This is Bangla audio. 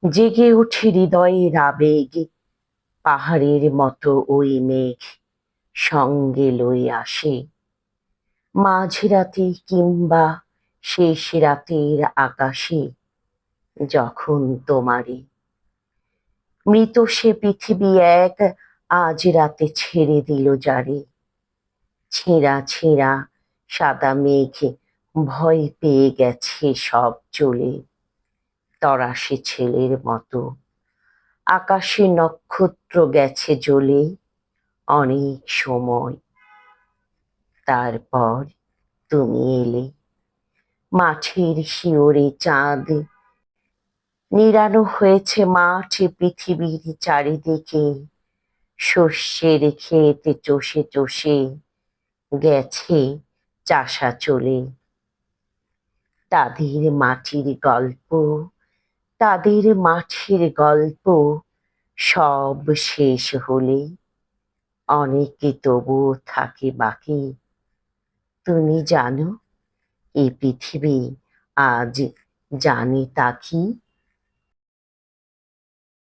জেগে ওঠে হৃদয়ের আবেগ, পাহাড়ের মতো ওই মেঘ সঙ্গে লই আসে। মাঝরাতে কিংবা শেষ রাতের আকাশে, যখন তোমারে মৃত সে পৃথিবী এক আজ রাতে ছেড়ে দিল যারে। ছেঁড়া ছেঁড়া সাদা মেঘ ভয় পেয়ে গেছে সব চলে। তরাসে ছেলের মতো আকাশে নক্ষত্র গেছে জ্বলে অনেক সময়। তারপর তুমি এলে, মাঠের শিওরে চাঁদ নিড়ানো হয়েছে মাঠ পৃথিবীর চারিদিকে। শস্যের ক্ষেতে চষে চষে গেছে চাষা চলে। তাদের মাটির গল্প, তাদের মাঠের গল্প সব শেষ হলে অনেকে তবুও থাকে বাকি। তুমি জানো, এই পৃথিবী আজ জানে তা কি?